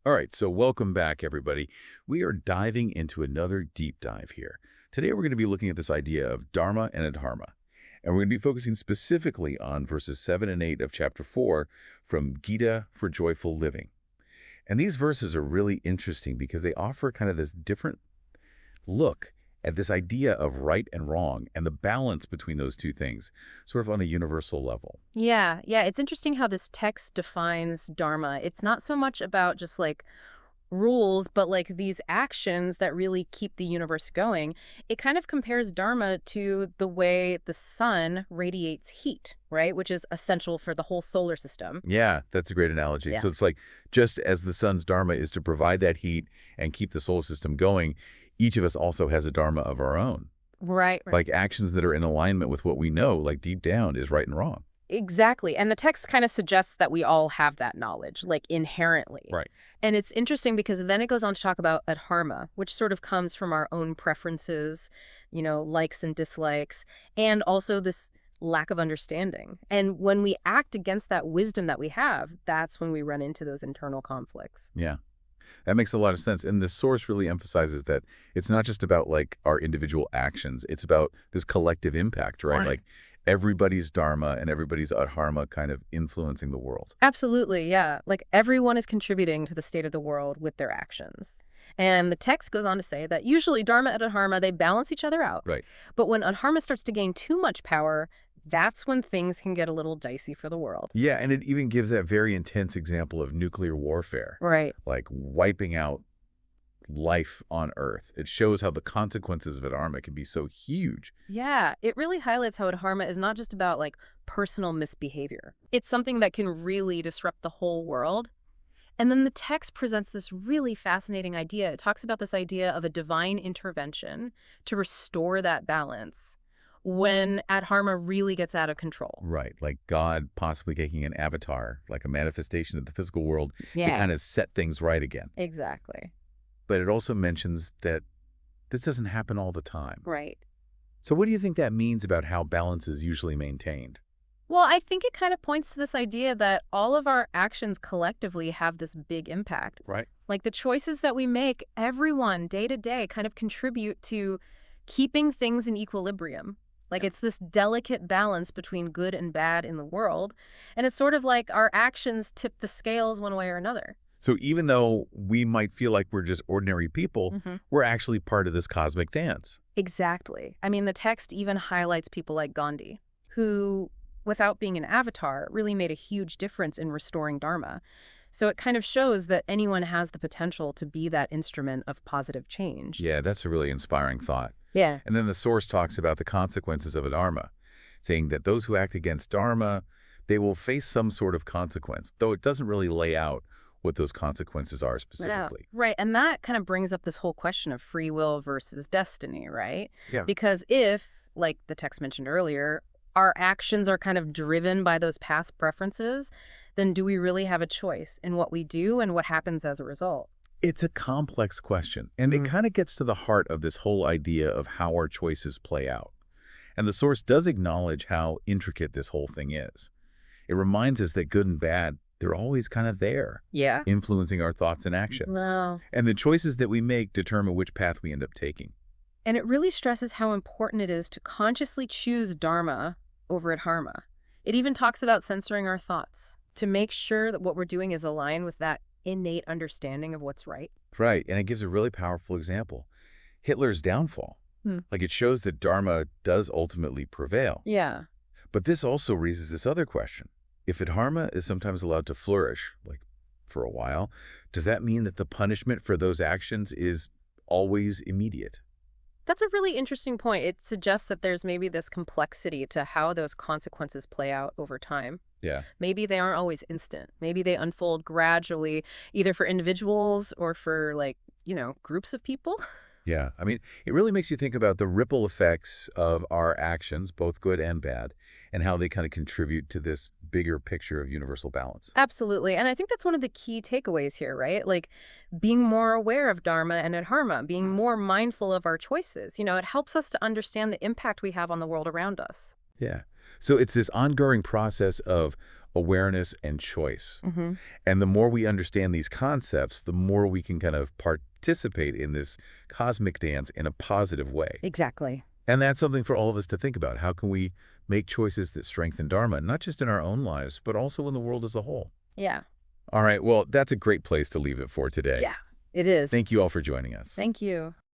All right, so welcome back, everybody. We are diving into another deep dive here. Today, we're going to be looking at this idea of Dharma and Adharma. And we're going to be focusing specifically on verses 7 and 8 of chapter 4 from Gita for Joyful Living. And these verses are really interesting because they offer kind of this different look at this idea of right and wrong and the balance between those two things, sort of on a universal level. Yeah, it's interesting how this text defines Dharma. It's not so much about just like rules, but like these actions that really keep the universe going. It kind of compares Dharma to the way the sun radiates heat, right? Which is essential for the whole solar system. Yeah, that's a great analogy. Yeah. So it's like just as the sun's Dharma is to provide that heat and keep the solar system going, each of us also has a Dharma of our own. Right. Like actions that are in alignment with what we know, like deep down, is right and wrong. Exactly. And the text kind of suggests that we all have that knowledge, like inherently. Right. And it's interesting because then it goes on to talk about adharma, which sort of comes from our own preferences, likes and dislikes, and also this lack of understanding. And when we act against that wisdom that we have, that's when we run into those internal conflicts. Yeah. That makes a lot of sense. And the source really emphasizes that it's not just about like our individual actions. It's about this collective impact, right? Like everybody's Dharma and everybody's Adharma kind of influencing the world. Absolutely, yeah. Like everyone is contributing to the state of the world with their actions. And the text goes on to say that usually Dharma and Adharma, they balance each other out. Right. But when Adharma starts to gain too much power, that's when things can get a little dicey for the world. Yeah, and it even gives that very intense example of nuclear warfare. Right. Like wiping out life on Earth. It shows how the consequences of Adharma can be so huge. Yeah, it really highlights how Adharma is not just about like personal misbehavior. It's something that can really disrupt the whole world. And then the text presents this really fascinating idea. It talks about this idea of a divine intervention to restore that balance when Adharma really gets out of control. Right, like God possibly taking an avatar, like a manifestation of the physical world, to Yeah, kind of set things right again. exactly. But it also mentions that this doesn't happen all the time. Right. So what do you think that means about how balance is usually maintained? Well, I think it kind of points to this idea that all of our actions collectively have this big impact. Right. Like the choices that we make, everyone day to day kind of contribute to keeping things in equilibrium. Like it's this delicate balance between good and bad in the world. And it's sort of like our actions tip the scales one way or another. So even though we might feel like we're just ordinary people, we're actually part of this cosmic dance. Exactly. I mean, the text even highlights people like Gandhi, who, without being an avatar, really made a huge difference in restoring Dharma. So it kind of shows that anyone has the potential to be that instrument of positive change. Yeah, that's a really inspiring thought. Yeah. And then the source talks about the consequences of Adharma, saying that those who act against Dharma, they will face some sort of consequence, though it doesn't really lay out what those consequences are specifically. Right. And that kind of brings up this whole question of free will versus destiny, right? Yeah. Because if, like the text mentioned earlier, our actions are kind of driven by those past preferences, then do we really have a choice in what we do and what happens as a result? It's a complex question, and it kind of gets to the heart of this whole idea of how our choices play out. And the source does acknowledge how intricate this whole thing is. It reminds us that good and bad, they're always kind of there, Yeah. influencing our thoughts and actions. Wow. And the choices that we make determine which path we end up taking. And it really stresses how important it is to consciously choose Dharma over Adharma. It even talks about censoring our thoughts to make sure that what we're doing is aligned with that innate understanding of what's right. Right, and it gives a really powerful example. Hitler's downfall. Like it shows that Dharma does ultimately prevail. Yeah. But this also raises this other question. If Adharma is sometimes allowed to flourish, like for a while, does that mean that the punishment for those actions is always immediate? That's a really interesting point. It suggests that there's maybe this complexity to how those consequences play out over time. Yeah. Maybe they aren't always instant. Maybe they unfold gradually, either for individuals or for groups of people. Yeah. I mean, it really makes you think about the ripple effects of our actions, both good and bad, and how they kind of contribute to this bigger picture of universal balance. Absolutely. And I think that's one of the key takeaways here, right? Like being more aware of Dharma and Adharma, being more mindful of our choices. It helps us to understand the impact we have on the world around us. Yeah. So it's this ongoing process of awareness, and choice. Mm-hmm. And the more we understand these concepts, the more we can kind of participate in this cosmic dance in a positive way. Exactly. And that's something for all of us to think about. How can we make choices that strengthen Dharma, not just in our own lives, but also in the world as a whole? Yeah. All right, well, that's a great place to leave it for today. Yeah, it is. Thank you all for joining us. Thank you.